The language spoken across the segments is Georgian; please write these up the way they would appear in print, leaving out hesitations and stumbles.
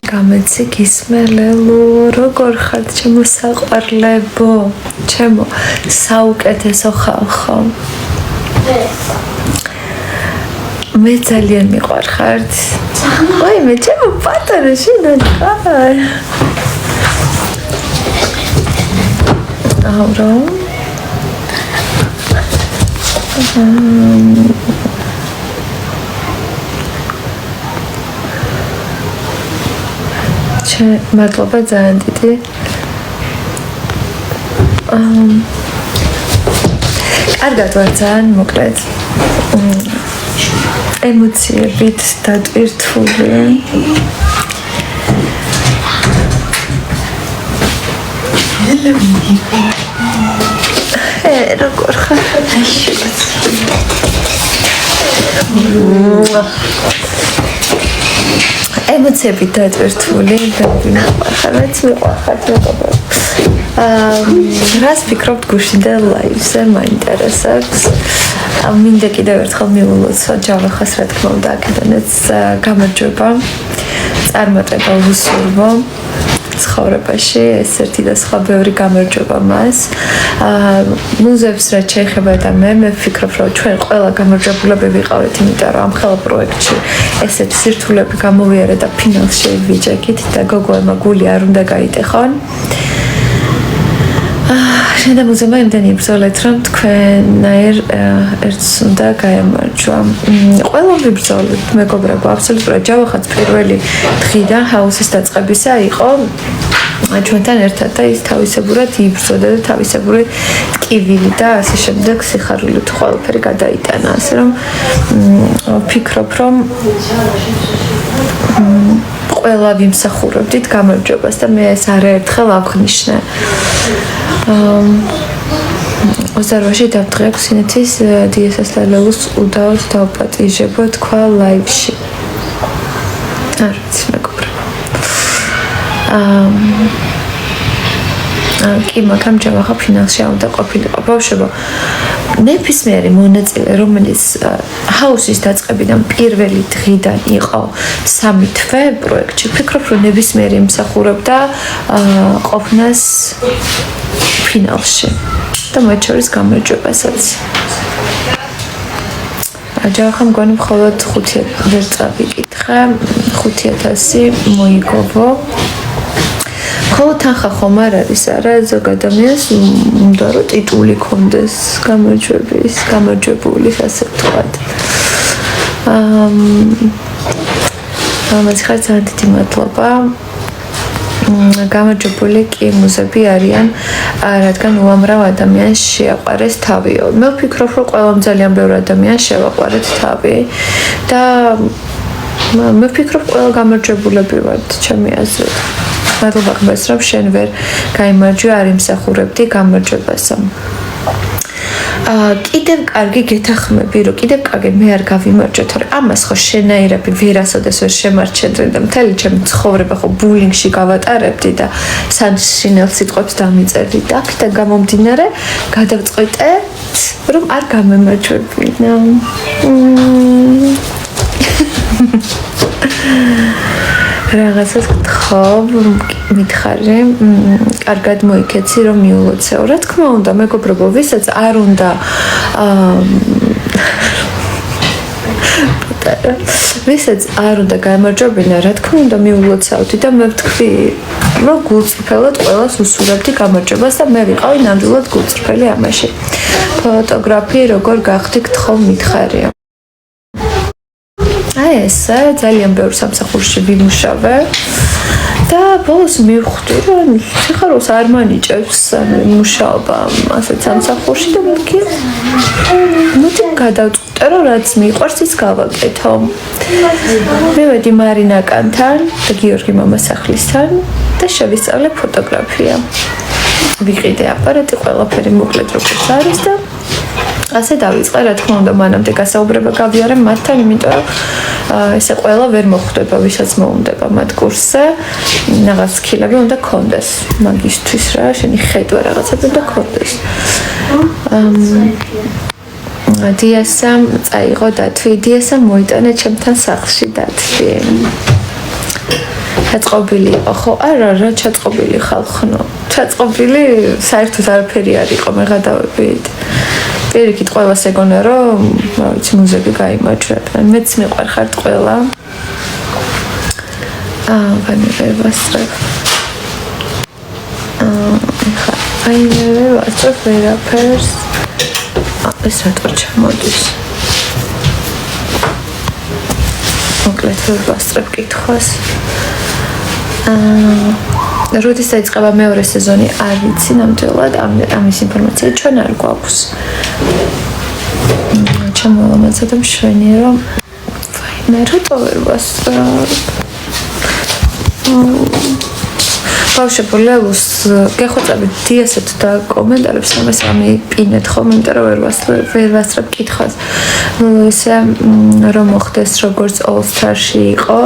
გამეცი გისმელელო როგორ ხართ ჩემო საყვარლებო ჩემო საუკეთესო ხალხო მე ძალიან მიყვარხართ ой მე ჩემო პატარა შინადა აურო მადლობა ძალიან დიდი კარგად ვარ ძალიან მოკლედ ემოციებით დატვირთული როგორ ხარ ემოციებით დატვირთული და ვინახარაც ვიყავთ მეგობრებო რას ფიქრობთ გუშინდა ლაივზე მაინტერესებს მინდა კიდევ ერთხელ მივულოცო ჯავახას რა თქმა უნდა აქედანაც გამარჯვება წარმატება ვუსურვო ცხოვრებაში ეს ერთი და სხვა ბევრი გამარჯვება მას მუზეებს რაც შეეხება და მე ვფიქრობ რომ ჩვენ ყველა გამარჯვებულები ვიყავით იმიტომ რომ ამ ხელა პროექტში ესეთი სირთულეები გამოვიარა და ფინალში ვიჯექით და გოგოებმა გული არ უნდა გაიტეხონ შენ და მუზემა იმდენი იბრძოლეთ რომ თქვენაერ ერთს უნდა გაემარჯვა ყველა ვიბრძოლეთ მეგობრებო აბსოლუტურად ჯავახაც პირველი დღიდან ჰაუსის დაწყებისა იყო ჩვენთან ერთად და ის თავისებურად იბრძოდა და თავისებური ტკივილი და ასე შემდეგ სიხარულით ყველაფერი გადაიტანა ასე რომ ვფიქრობ რომ ყველა ვიმსახურებდით გამარჯვებას და მე ეს არაერთხელ აღნიშნე 28-ში დავდღე სინეთის დიესას ლალეუს უდაოდ დავპატიჟებო თქვა ლაივში არ ვიცი მეგობრებო კი მაგრამ ჯავახა ფინალში უნდა ყოფილიყო ბავშვებო ნებისმიერი მონაწილე რომელიც ჰაუსის დაწყებიდან პირველი დღიდან იყო 3 თვე პროექტში ფიქრობ რომ ნებისმიერი იმსახურებდა ყოფნას ფინალში და მათ შორის გამარჯვებასაც ჯავახა მგონი მხოლოდ 5 ვერ წავიკითხე 5000 მოიგოვო ხოლო თანხა ხომ არ არის არა ზოგ ადამიანს უნდა რომ ტიტული კონდეს გამარჯვებულის ასე ვთქვათ ამას ხარ ძალიან დიდი მადლობა გამარჯვებული კი მუზები არიან რადგან უამრავ ადამიანს შეაყვარეს თავიო მე ვფიქრობ რომ ყველამ ძალიან ბევრ ადამიანს შევაყვარეთ თავი და მე ვფიქრობ ყველა გამარჯვებულები ვართ ჩემი აზრით მადლობა ხმას რომ შენ ვერ გაიმარჯვე არ იმსახურებდი გამარჯვებასო კიდევ კარგი გეთახმები რომ კიდევ კარგი მე არ გავიმარჯვე თორე ამას ხო შენაირები ვერასოდეს ვერ შემარჩენდნენ და მთელი ჩემი ცხოვრება ხო ბულინგში გავატარებდი და სანშინელ სიტყვებს დამიწერდი და აქედან გამომდინარე გადავწყვიტეთ რომ არ გამემარჯვებინა რაღაცას გთხოვ მითხარი კარგად მოიქეცი რომ მიულოცეო რა თქმა უნდა მეგობრებო ვისაც არ უნდა ვისაც არ უნდა გამარჯვებინა რა თქმა უნდა მიულოცავდი და მე ვთქვი რომ გულწრფელად ყველას უსურვებდი გამარჯვებას და მე ვიყავი ნამდვილად გულწრფელი ამაში ფოტოგრაფი როგორ გახდი გთხოვ მითხარია აი ეს ძალიან ბევრ სამსახურში ვიმუშავე და ბოლოს მივხვდი რომ სიხარულს არ მანიჭებს მუშაობა ასეთ სამსახურში და მეთქი მოდი გადავწყვიტე რომ რაც მიყვარს ის გავაკეთო მივედი მარინაკანთან და გიორგი მამასახლისთან და შევისწავლე ფოტოგრაფია ვიყიდე აპარატი ყველაფერი მოკლედ როგორც არის და ასე დავიწყე რა თქმა უნდა მანამდე გასაუბრება გავიარე მათთან იმიტომ რომ ესე ყველა ვერ მოხვდება ვისაც მოუნდება მათ კურსზე რაღაც სკილები უნდა კონდეს მაგისტრის რა შენი ხედვა რაღაცები უნდა კონდეს დიასამ წაიღო დათვი დიასამ მოიტანა ჩემთან სახლში დათვი ჩაწყობილი იყო ხო? არა, რა ჩაწყობილი ხალხო. ჩაწყობილი საერთოდ არაფერი არ იყო მეღადავებით. პირიქით ყველას ეგონა რომ, რა ვიცი, მუზები გაიმარჯვებენ. მეც მიყვარხართ ყველა. ვანებერ ვასწრებ. აი მე ვასწრებ ვერაფერს. ეს რატო ჩამოდის? მოკლედ ვასწრებ კითხვას. როდის დაიწყება მეორე სეზონი არ ვიცი ნამდვილად ამის ინფორმაცია ჩვენ არ გვაქვს. ჩამოვამაცა და მშვენია რომ მე რატო ვერ ვასწრებ? ბავშვებო ლევუს გეხვეწებით დიასეთ და კომენტარებს ამას ამიპინეთ ხომ იმიტომ რომ ვერ ვასწრებ კითხვას. ისე რომ მოხდეს როგორც All Star-ში იყო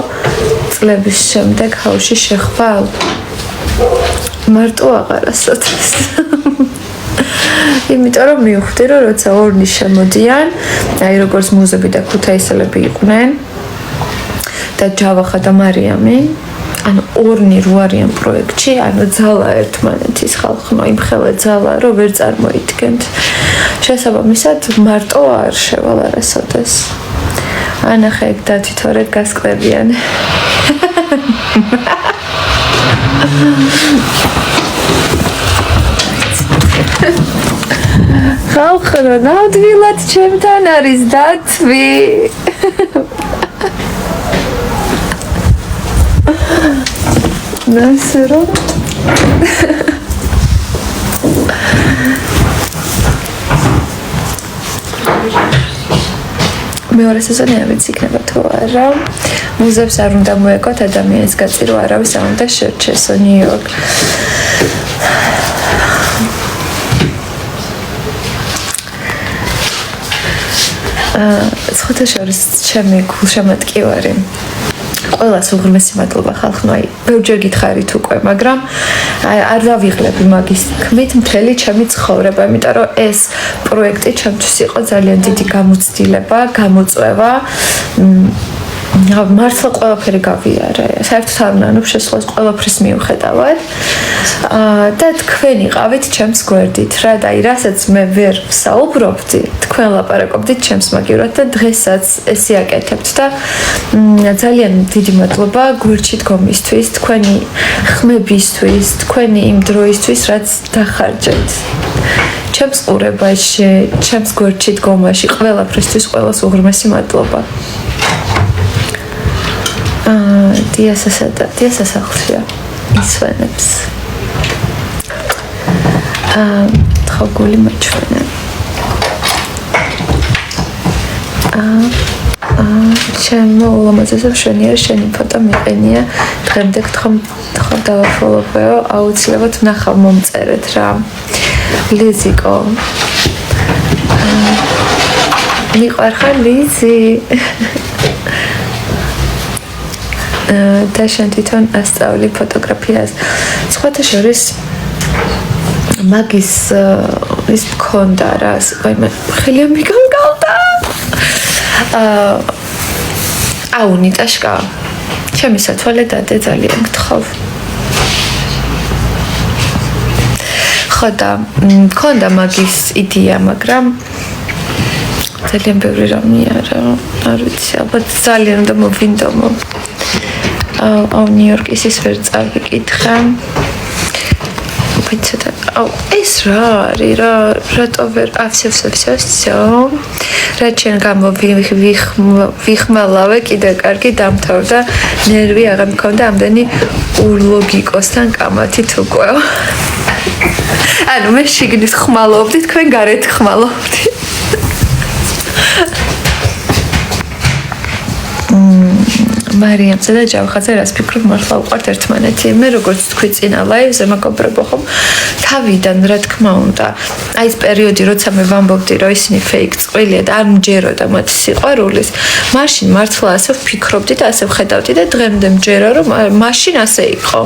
წლების შემდეგ ჰაუში შეხვა მარტო აღარასოდეს. იმიტომ რომ მივხვდი რომ როცა ორნი შემოდიან, აი როგორც მუზები და ქუთაისელები იყვნენ და ჯავახა და მარიამი, ანუ ორნი რო არიან პროექტში, ანუ ძალა ერთმანეთის ხალხო, იმხელა ძალა რომ ვერ წარმოიდგენთ. შესაბამისად მარტო არ შევალ არასოდეს. ანახე ეგ დათითორეთ გასკლებიან. ხალხო, ნამდვილად ჩემთან არის დათვი. ნასრო მეორე სეზონი არ ვიცი იქნება თუ არა. მუზებს არ უნდა მოეკოთ ადამიანის გაწი რომ არავის არ უნდა შერჩესო ნიუ-იორკ. სხვათა შორის ჩემი გულშემატკივარი ყველას უღრმესი მადლობა ხალხო, აი ბევრჯერ გითხარით უკვე, მაგრამ არ დავიღლები მაგის თქმით მთელი ჩემი ცხოვრება, იმიტომ რომ ეს პროექტი ჩემთვის იყო ძალიან დიდი გამოცდილება, გამოწვევა. მართლა ყველაფერი გავიარე. საერთოდ არ ვნანობ შესვლას ყველაფრის მიუხედავად. და თქვენ იყავით ჩემს გვერდით რა და აი რასაც მე ვერ საუბრობდი, თქვენ ლაპარაკობდით ჩემს მაგივრად და დღესაც ესე აკეთებთ და ძალიან დიდი მადლობა გვერდში დგომისთვის, თქვენი ხმებისთვის, თქვენი იმ დროისთვის, რაც დახარჯეთ. ჩემს ყურებაში, ჩემს გვერდში დგომაში ყველაფრისთვის ყველას უღრმესი მადლობა. დიასას ახშია ისვენებს. ხოგული მაჩვენა. ჩემო ულამაზესად შენია შენი ფოტო მიყენია. დღემდე გთხოვ დავაფოლოვეო, აუცილებლად ნახავ მომწერეთ რა. ლიზიკო. მიყვარხარ ლიზი. და შენ თვითონ ასწავლი ფოტოგრაფიას. სხვათა შორის მაგის ის მქონდა რა, ვაიმე, ხელი მიგალდა. აუ ნიტაშკა. ჩემი სათვალე დადე ძალიან გთხოვ. ხო და მქონდა მაგის იდეა, მაგრამ ძალიან ბევრი რამეა რა. არ ვიცი, ალბათ ძალიან უნდა მოვინდომო. აუ ნიუ-იორკის ის ვერ წავიკითხა. ვიცით, აუ ეს რა არის რა, რატო ვერ ავსევსევსო? რა ჩვენ გამო ვიხმალავე კიდე კარგი დამთავრდა, ნერვი აღარ მქონდა ამდენი ურლოგიკოსთან კამათით უკვე. ანუ მე შიგნით ხმალობდი, თქვენ გარეთ ხმალობდი. მარიამსა და ჯავხაძე რას ფიქრობ მართლა უყვართ ერთმანეთი. მე როგორც თქვი წინა ლაივზე მაკობრებო ხომ თავიდან რა თქმა უნდა. აი ეს პერიოდი როცა მე ვამბობდი რომ ისინი ფეიქ წყვილია და არ მჯეროდა მათი სიყვარულის, მაშინ მართლა ასე ვფიქრობდი და ასე ვხედავდი და დღემდე მჯერა რომ მაშინ ასე იყო.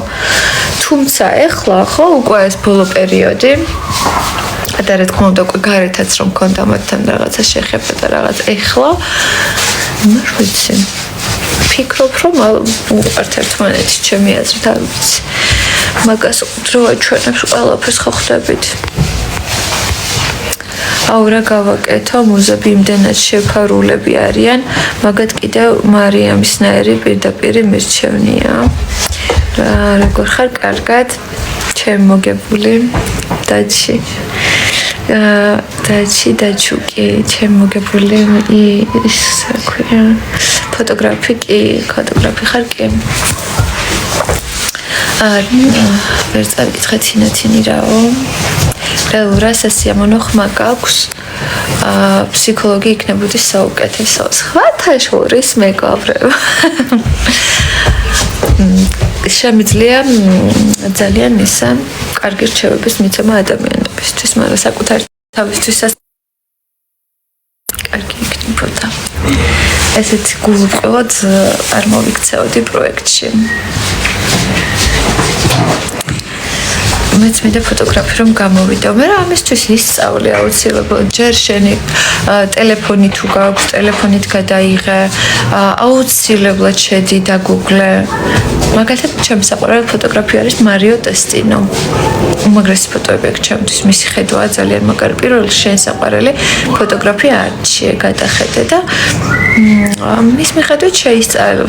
თუმცა ეხლა ხო უკვე ეს ბოლო პერიოდი და რა თქმა უნდა უკვე გარეთაც რომ მქონდა მათთან რაღაცა შეხება და რაღაც ეხლა არ ვიცი ფიქრობ, რომ უყვართ ერთმანეთი, ჩემი აზრით, არ ვიცი. მაგას დრო აჩვენებს ყველაფერს ხო ხვდებით. აუ რა გავაკეთო, მუზები იმდენად შეფარულები არიან, მაგათ კიდევ მარიამისნაირი პირდაპირ მირჩევნია. როგორ ხარ, კარგად, ჩემი მოგებული დაჩი. დაჩუკი, ჩემი მოგებული ის საქვია. ფოტოგრაფი ხარ კი. ვერ წავიკითხე თინათინი რაო. ყველურას ასიამონო ხმა გაქვს. ფსიქოლოგი იქნებოდი საუკეთესო. სხვათა შორის მეგობრებო. შემიძლია ძალიან ისა კარგი რჩევების მიცემა ადამიანებისთვის, მაგრამ საკუთარი თავისთვისაც კარგი იქნებოდა. ესეთი გულუბრყევად არ მოვიქცეოდი პროექტში. მეც მინდა ფოტოგრაფი რომ გამოვიდო, მაგრამ ამისთვის ისწავლე აუცილებლად. ჯერ შენი ტელეფონი თუ გაქვს, ტელეფონით გადაიღე, აუცილებლად შედი და გუგლე. მაგალითად, ჩემი საყვარელი ფოტოგრაფი არის მარიო ტესტინო. უმაგრესი ფოტოები აქვს ჩემთვის, მისი ხედვაა ძალიან მაგარი. პირველ შენ საყვარელი ფოტოგრაფი არჩიე, გადახედე და მის მიხედვით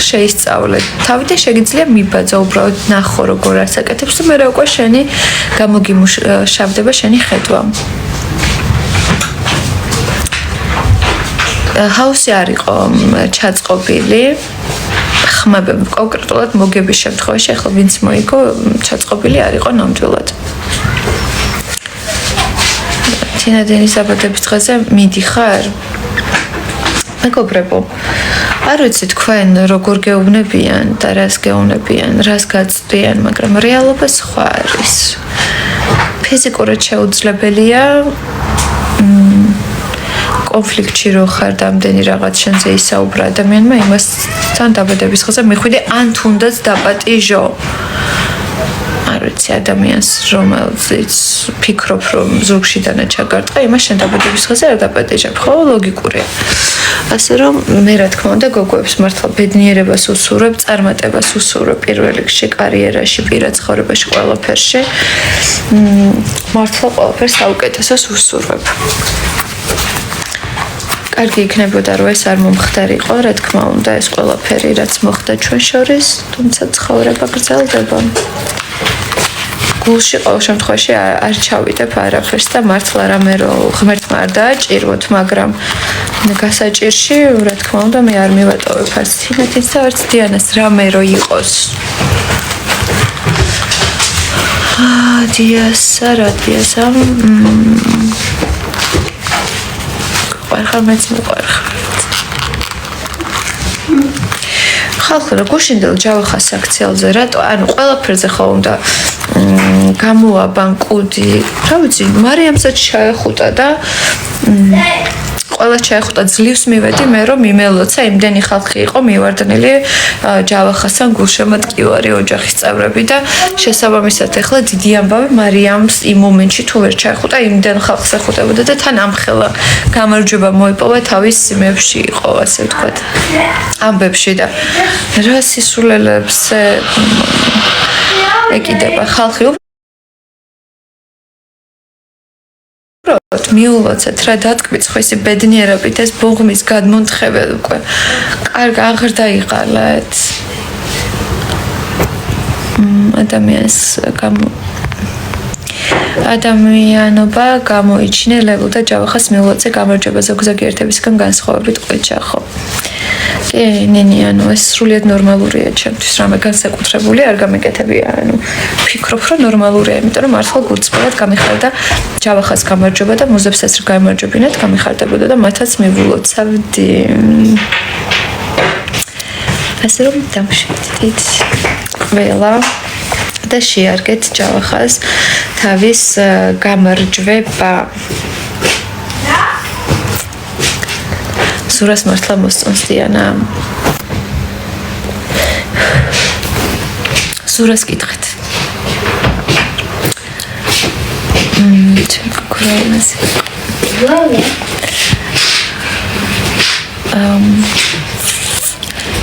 შეისწავლე. თავიდან შეგიძლია მიბაძო, უბრალოდ ნახო როგორ არის აკეთებს და მე რა უკვე შენი გამოგიმუშავდება შენი ხედვა. ჰაუსი არ იყო ჩაწყობილი. ხმებები კონკრეტულად მოგების შემთხვევაში, ახლა ვინც მოიგო, ჩაწყობილი არ იყო ნამდვილად. თინადენის დაბადების დღეზე მიდიხარ? მეგობრებო, არ ვიცი თქვენ როგორ გეუბნებიან და რას გეუბნებიან, რას გაწვდიან, მაგრამ რეალობა სხვა არის. ფიზიკურად შეუძლებელია კონფლიქტში რო ხარ და ამდენი რაღაც შენზე ისაუბრა ადამიანმა იმასთან დაბადების დღეზე მიხვიდე ან თუნდაც დაპატიჟო. არ ვიცი ადამიანს რომელზეც ფიქრობ რომ ზურგში დანა ჩაგარტყა, იმას შენ დაბადების დღეზე არ დაპატიჟებ, ხო ლოგიკურია. ასე რომ მე რა თქმა უნდა გოგოებს მართლა ბედნიერებას უსურვებ, წარმატებას უსურვებ პირველ რიგში კარიერაში, პირად ცხოვრებაში, ყველაფერში. მართლა ყველაფერს საუკეთესოს უსურვებ. კარგი იქნებოდა რომ ეს არ მომხდარიყო, რა თქმა უნდა ეს ყველაფერი რაც მოხდა ჩვენ შორის, თუმცა ცხოვრება გრძელდება. გულში ყოველ შემთხვევაში არ ჩავიდებ არაფერს და მართლა რამე რო ღმერთმა არ დააჭირვოთ, მაგრამ გასაჭირში რა თქმა უნდა მე არ მივატოვებ არც თინათინს და არც დიანას რამე რო იყოს. დიასა ყარხარ მეც მოყარხარ. ხალხი რა გუშინდელ ჯავახას აქციალზე რატო ანუ ყველაფერზე ხო უნდა გამოაბან კუდი, რა ვიცი, მარიამსაც ჩაეხუტა და ყველა ჩაეხუტა ძლივს მივედი მე რომ მიმელოცა იმდენი ხალხი იყო მივარდნილი ჯავახასთან გულშემატკივარი ოჯახის წევრები და შესაბამისად ეხლა დიდი ამბავი მარიამს იმ მომენტში თუ ვერ ჩაეხუტა იმდენ ხალხს ეხუტებოდა და თან ამხელა გამარჯვება მოიპოვა თავის სიმებში იყო ასე ვთქვათ ამბებში და რა სისულელებს ეკიდება ხალხი მიულოცეთ რა დატკბიც ხო ისი ბედნიერებით ეს ბოღმის გადმონთხეველ უკვე კარგ აღრდაიღალეთ ადამიანობა გამოიჩინელებულ და ჯავახას მიულოცე გამარჯვება ზოგზაგი ერთებისგან განსხვავებით ყვეჩა ხო კი ნენი ანუ ეს სრულიად ნორმალურია ჩემთვის რამე განსაკუთრებული არ გამეკეთებია ანუ ფიქრობ რომ ნორმალურია იმიტომ რომ მართლა გულწრფელად გამიხარდა ჯავახას გამარჯვება და მუზებსაც რა გამარჯვებინათ გამიხარდებოდა და მათაც მივულოცავდი ასე რომ დამშვიდით ყველა და შეარგეთ ჯავახას თავის გამარჯვება სურას მართლა მოსწონს დიანა სურას კითხეთ ჩეკურაინასი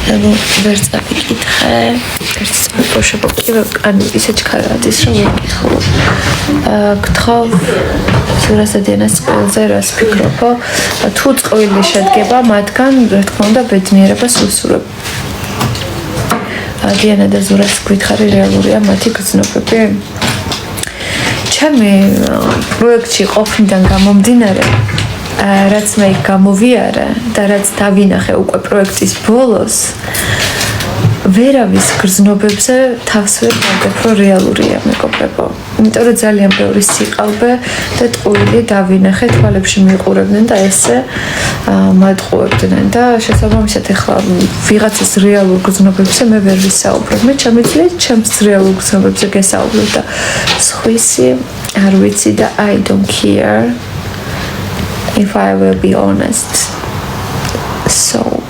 ვერ წავიკითხე ერთ ბავშვობა ანუ ისეთი ქარადის რომ ვიკითხო გთხოვ სურასადიანას ყველაზე რას ფიქრობ თუ წყვილი შედგება მათგან რა თქმა უნდა ბედნიერებას უსურვებ დიანა და ზურას გითხარი რეალურია მათი გრძნობები ჩემი პროექტში ყოფნიდან გამომდინარე რაც მე გამოვიარე და რაც დავინახე უკვე პროექტის ბოლოს ვერავის გრძნობებზე თავს ვერ დავდებ რომ რეალურია მეგობრებო იმიტომ რომ ძალიან ბევრი სიყალბე და ტყუილი დავინახე თვალებში მიყურებდნენ და ესე მატყუებდნენ და შესაბამისად ახლა ვიღაცის რეალურ გრძნობებზე მე ვერ ვისაუბრებ მე ჩამიძლია ჩემს რეალურ გრძნობებზე გესაუბრებ და სხვისი არ ვიცი და I don't care if I will be honest so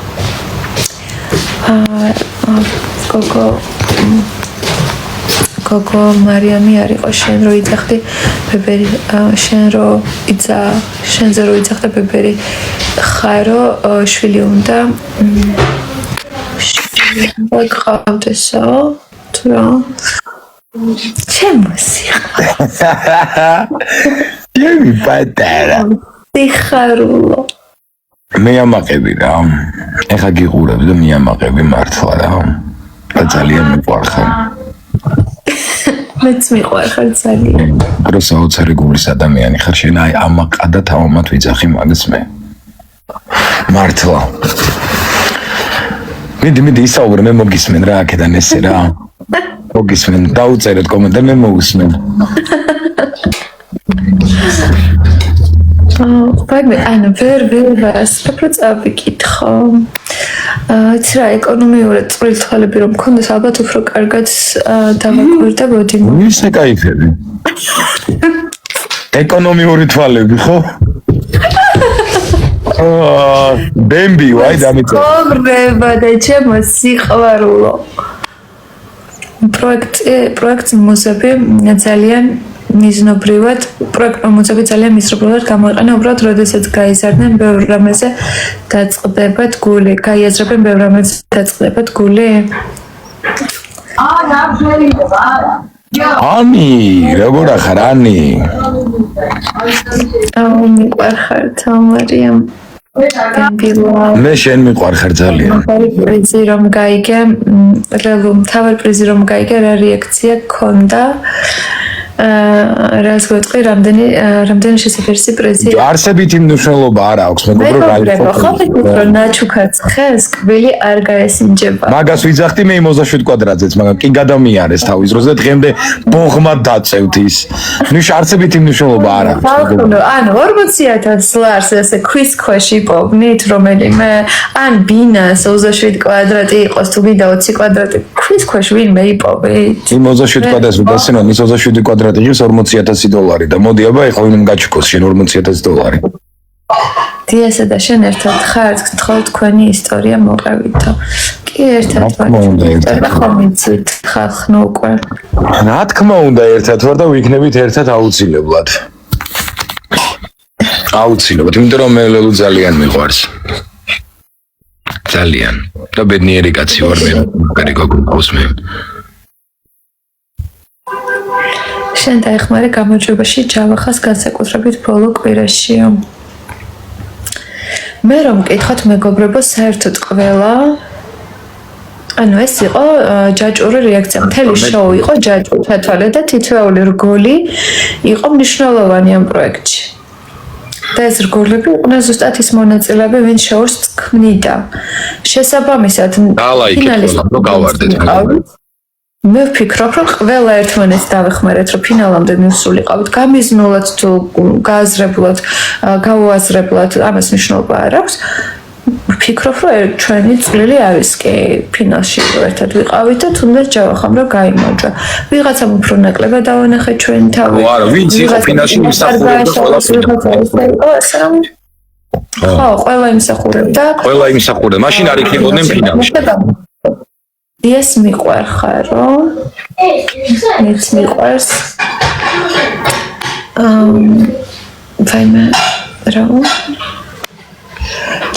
გოგო მარიამი არ იყო შენ რო იძახდი ბებერი შენ რო შენზე რო იძახდა ბებერი ხარო შვილი უნდა გყავდესო თუ რა ჩემო სიხარულო ჩემი პატარა სიხარულო მე ამაყები რა ეხა გიყურებ და მიამაყები მართლა რა და ძალიან მიყვარხარ მეც მიყვარხარ ძალიან რო საოცარი გულის ადამიანი ხარ შენ აი ამაყა და თავმოთ ვიძახი მაგას მე მართლა მიდი ისაუბრე მე მოგისმენ რა აქედან ესე რა მოგისმენ დაუწერეთ კომენტარი მე მოგისმენ ბაი ანუ ვერ ვასწრაფო წავიკითხო იცი რა ეკონომიურად წვრილი თვალები რომ მქონდეს ალბათ უფრო კარგად დავაკვირდებოდი ისე кайფები ეკონომიური თვალები ხო ბემბი ვაი დამიწე მოგრება და ჩემო სიყვარულო პროექტ მუზები ძალიან მიზნობრივად პროექტ-მომზები ძალიან მიზნობრივად გამოიყენა უბრალოდ როდესაც გაიზარდნენ ბევრ რამეზე დაწყდებათ გული გაიაზრებენ ბევრ რამეზე დაწყდებათ გული ანი როგორ ახარ ანი მიყვარხარ თამარიამ მე შენ მიყვარხარ ძალიან პრიზი რომ გაიგე თავი პრიზი რომ გაიგე რა რეაქცია გქონდა რას გვეტყვი რამდენი შესაძლებელია პრეზი არსებითი მნიშვნელობა არ აქვს მეგობრო რა იყო ხო ხო ნაჩუქაც ხეს კბილი არ გაესინჯება მაგას ვიძახდი მე 27 კვადრატზეც მაგრამ კი გადამიარეს თავის დროს და დღემდე ბოღმა დაწევთ ის ნიშ არსებითი მნიშვნელობა არ აქვს ანუ 40000 ლარს ესე ქვის ქვეშ იპოვნით რომელიმე ან ბინას 27 კვადრატი იყოს თუ გინდა 20 კვადრატი ქვის ქვეშ ვინმე იპოვეთ იმ 27 კვადრატს ვიდასინო ის 27 კვადრატი ის $40000 და მოდი აბა ეხლა ვინ გაჩქოს შენ $40000 დიასა და შენ ერთად ხარ თქო თქვენი ისტორია მოყევითო კი ერთად ვარ ხომ იცით ხალხნო უკვე რა თქმა უნდა ერთად ვარ და ვიქნებით ერთად აუცილებლად იმიტომ რომ მე ლელუ ძალიან მიყვარს ძალიან და ბედნიერი კაცი ვარ მე მაგარი გოგოს მე შენ დაეხმარე გამოჩვენებაში ჯავახას განსაკუთრებით ბოლო კვირაშიო მე რომ მკითხოთ მეგობრებო საერთოდ ყველა ანუ ეს იყო ჯაჭვური რეაქცია მთელი შოუ იყო ჯაჭვური თათვალე და თითოეული რგოლი იყო მნიშვნელოვანი ამ პროექტში და ეს რგოლები იყვნენ ზუსტად ის მონაწილეები ვინც შოუს ქმნიდა შესაბამისად ფინალისტები გავარდეთ მე ვფიქრობ, რომ ყველა ერთმანეთს დავეხმარეთ, რომ ფინალამდე მივსულიყავით. გამიზნულად თუ გააზრებულად, გაუაზრებლად, ამას მნიშვნელობა არ აქვს. ვფიქრობ, რომ ჩვენი წვლილი არის კი ფინალში ერთად ვიყავით და თუნდაც ჯავახამ რომ გაიმარჯვა. ვიღაცამ უფრო ნაკლებად დავანახეთ ჩვენი თავი. არა, ვინც იყო ფინალში იმსახურებდა ხო, ყველა იმსახურებდა. მაშინ არ იქნებოდნენ ფინალში. ეს მიყვარხარო მეც მიყვარს ვაიმე რა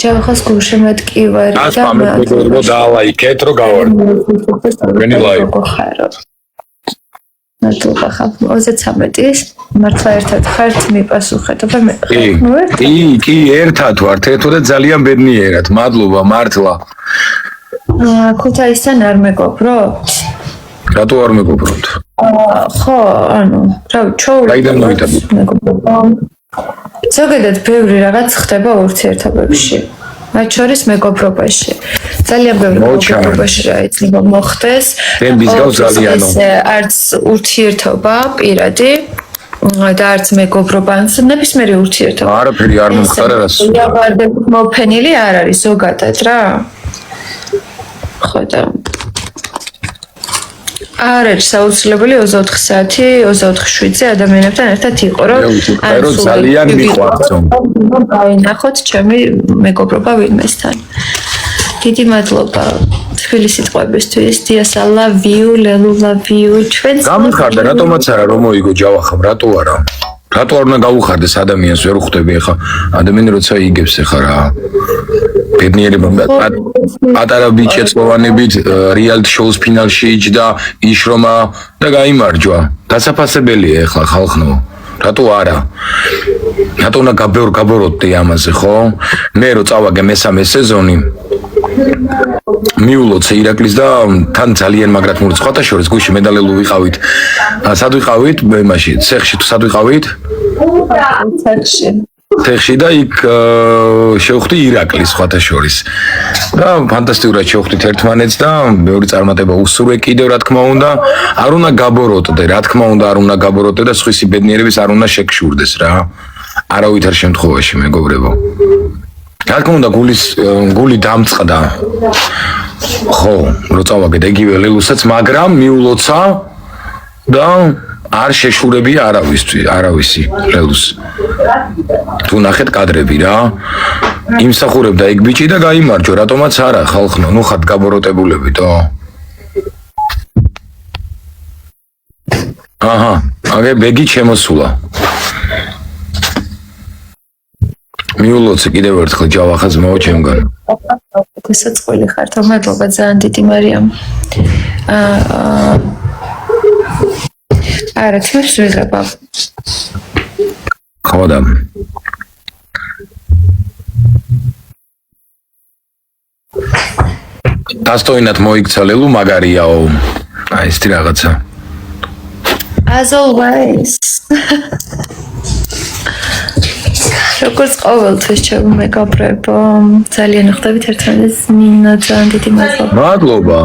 ჯავახას გულშემატკივარი და მეგობრებო დაალაიქეთ რომ გავარდო. ვენი ლაივ. მადლობა ხა 33-ის მართლა ერთად ხართ მიპასუხეთ აბა მე კი ერთად ვართ ერთო და ძალიან ბედნიერად მადლობა მართლა ქუთაისთან არ მეგობრობთ რატო არ მეგობრობთ ხო ანუ რავი ჩაიდან მეგობრობა ზოგადად ბევრი რაღაც ხდება ურთიერთობებში მათ შორის მეგობრობაში ძალიან ბევრი მეგობრობაში რა იცნება მოხდეს არც ურთიერთობა პირადი და არც მეგობრობა ან ნებისმიერი ურთიერთობა არაფერი არ მომხდარა რას მოფენილი არ არის ზოგადად რა ხო და არ არის საუცილებელი 24 საათი 24/7-ზე ადამიანებთან ერთად იყო რომ ძალიან მიყვარს ნახოთ ჩემი მეგობრობა ვინმესთან დიდი მადლობა თბილისი სიტყვებისთვის დიას I love you ლელუ love you ჩვენს გამიხარდა რატომაც არა რომ მოიგო ჯავახამ რატო არა რატო არ უნდა გაუხარდეს ადამიანს ვერ ხვდები ახლა ადამიანი როცა იგებს ახლა რა ბედნიერება პატარა ბიჭეწლოვანებით რეალიტი შოუს ფინალში იჯდა იშრომა და გაიმარჯვა დასაფასებელია ახლა ხალხნო რატო არა რატო უნდა გაბოროტდი ამაზე ხო მე რო წავაგე მესამე სეზონი მიულოც ირაკლის და თან ძალიან მაგრად მურწ ხოთა შორის გუში მედალელუ ვიყავით სად ვიყავით იმაში ცეხში თუ სად ვიყავით ცეხში და იქ შევხვდი ირაკლის ხოთა შორის და ფანტასტიკურად შევხვდით ერთმანეთს და მეორე წარმატება უსურვე კიდევ რა თქმა უნდა არ უნდა გაბოროტდე რა თქმა უნდა არ უნდა გაბოროტდე და სხვისი ბედნიერების არ უნდა შეგშურდეს რა არავითარ შემთხვევაში მეგობრებო რა თქმა უნდა გული დამწყდა ხო რო წავაგე და იგივე ლელუსაც მაგრამ მიულოცა და არ შეშურებია არავისი ლელუს თუ ნახეთ კადრები რა იმსახურებდა ეგ ბიჭი და გაიმარჯვა რატომაც არა ხალხნო ნუ ხართ გაბოროტებულებითო აჰა აგე ბეგი შემოსულა მიულოცე კიდევ ერთხელ ჯავახას მოვა ჩემგან. გასაწყვილი ხართ, მადლობა ძალიან დიდი მარიამ. არა, თვითონ ვიღება. ხოდა. დასტოინად მოიქცა ლელუ მაგარიაო. აი ეს რაღაცა. As always. როგორც ყოველთვის ჩემო მეგობრებო, ძალიან ხვდებით ერთმანეთს ნინა ძალიან დიდი მადლობა. მადლობა.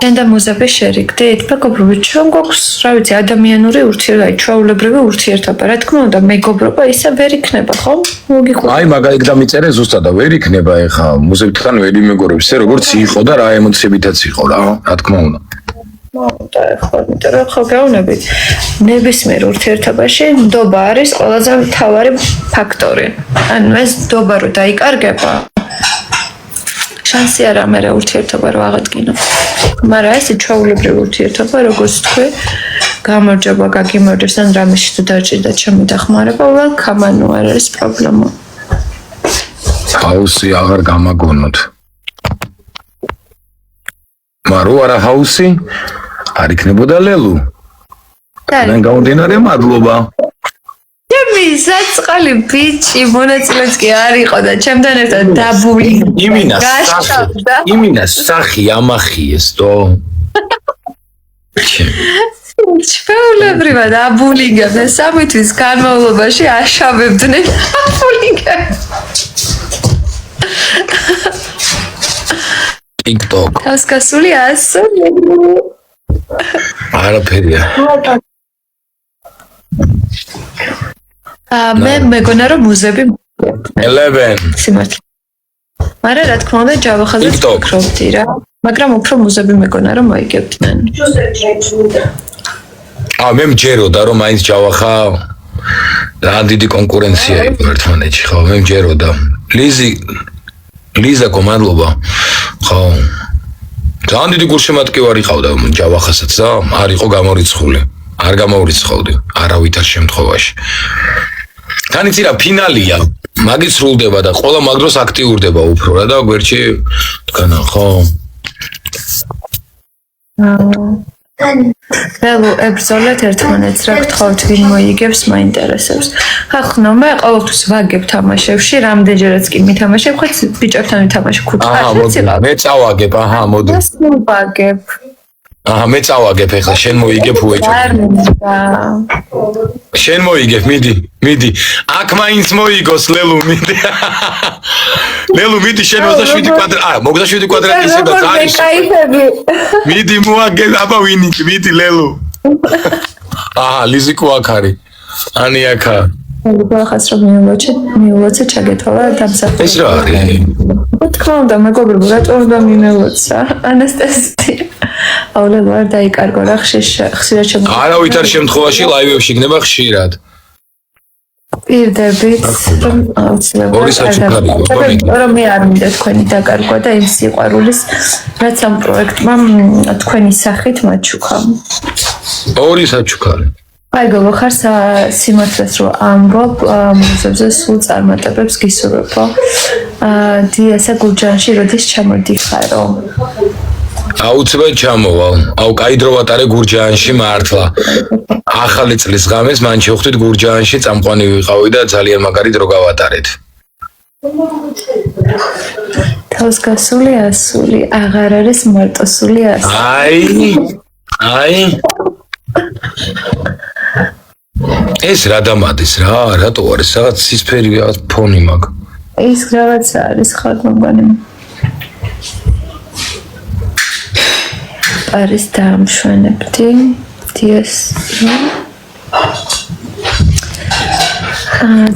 შენ და მუზაბე შერიგდით? მეგობრებო, ჩვენ გვაქვს, რა ვიცი, ადამიანური ურთიერთობა, ჩვეულებრივი ურთიერთობა. რა თქმა უნდა, მეგობრობა ისე ვერ იქნება, ხო? ლოგიკურად. აი, მაგალითად დამიწერე ზუსტად და ვერ იქნება ეხა მუზებთან ვერ იმეგობრებს, ისე როგორც იყო და რა ემოციებითაც იყო რა თქმა უნდა. და ხო, მეტყვი ხო გაუნებით. ნებისმიერ ურთიერთობაში ნდობა არის ყველაზე მთავარი ფაქტორი. ანუ ეს ნდობა რო დაიკარგება, შანსი არ ამერე ურთიერთობა რო აღადგინო. მაგრამ ეს ჩვეულებრივი ურთიერთობა, როგორც თქვი, გამარჯობა, გაგიმარჯვეს ან რამეში თუ დაჭირდა ჩემი დახმარება, welcome, ანუ არ არის პრობლემა. ჰაუსი აღარ გამაგონოთ. მარო არა ჰაუსი არ იქნებოდა ლელუ. მან გაუნდინარე მადლობა. ჩემი საწყალი ბიჭი მონაწილეც კი არ იყო და ჩემთან ერთად დაბული. იმინას სახი ამახიეს თო. ჩვეულებრივად აბულინგებს სამი თვის განმავლობაში აშავებდნენ აბულინგებს. TikTok. თავს გასული ასული. არაფერია. მე მეგონა რომ მუზები 11. სიმართლე. მაგრამ რა თქმა უნდა ჯავახაზე ვფიქრობდი რა. მაგრამ უფრო მუზები მეგონა რომ მოიგებდნენ. მე მჯეროდა რომ მაინც ჯავახა რა დიდი კონკურენცია იყო ერთმანეთში ხო მე მჯეროდა. ლიზა კომადლობა ხო ძალიან დიდი გულშემატკივარი ყავდა ჯავახასაც და არ იყო გამორიცხული არ გამოურიცხავდი არავითარ შემთხვევაში თან იცი რა ფინალია მაგის სრულდება და ყველა მაგდროს აქტიურდება უფრო რა და გვერდში თქვენა ხო Ველო ებრძოლეთ ერთმანეთს რა გთხოვთ ვინ მოიგებს მაინტერესებს ხახნო მე ყოველთვის ვაგებ თამაშებში რამდენჯერაც კი მითამაშებ ხო ბიჭებთან ვითამაშებ ქუჩაში მე წავაგებ აჰა მოდი ვაგებ აჰა მე წავაგებ ეხლა შენ მოიგებ უეჭო შენ მოიგებ მიდი აქ მაინც მოიგოს ლელუ მიდი ლელუ მიდი შენ 27 კვადრატი მოგდაშვიდი კვადრატი ისება არის მიდი მოაგებ აბა ვინიკი მიდი ლელუ აჰა ლიზიკო აქ არის ანიაკა ხას რომ მიულოცე ჩაგეთვალა დამსახურება ეს რა არის თქმა უნდა მეგობრებო რატომ უნდა მიმელოცა ანასტაზია აულა ვარ დაიკარგო რა ხშირად შემო არავით არ შემთხვევაში ლაივებში იქნება ხშირად პირდებით აუცილებლად ორი საჩუქარი რომ მე არ მინდა თქვენი დაკარგვა და იმ სიყვარულის რაც ამ პროექტმა თქვენი სახით მაჩუქა ორი საჩუქარი აი გოგოხარ სიმართლეს რო ამბობ მუსებზე სულ წარმატებებს გისურვებო დიასა გურჯანში როდის ჩამოდიხარო აუცილებლად ჩამოვალ აუ კაი დრო ვატარე გურჯანში მართლა ახალი წლის ღამეს მან შევხვდით გურჯანში წამყვანი ვიყავი და ძალიან მაგარი დრო გავატარეთ თავს გასული ასული აღარ არის მარტოსული ასული აი ეს რა დამადის რა რატო არის რაღაც სისფერი რაღაც ფონი მაქვს ეს რაღაც არის ხალხმგანი არის დამშვენებდი დიას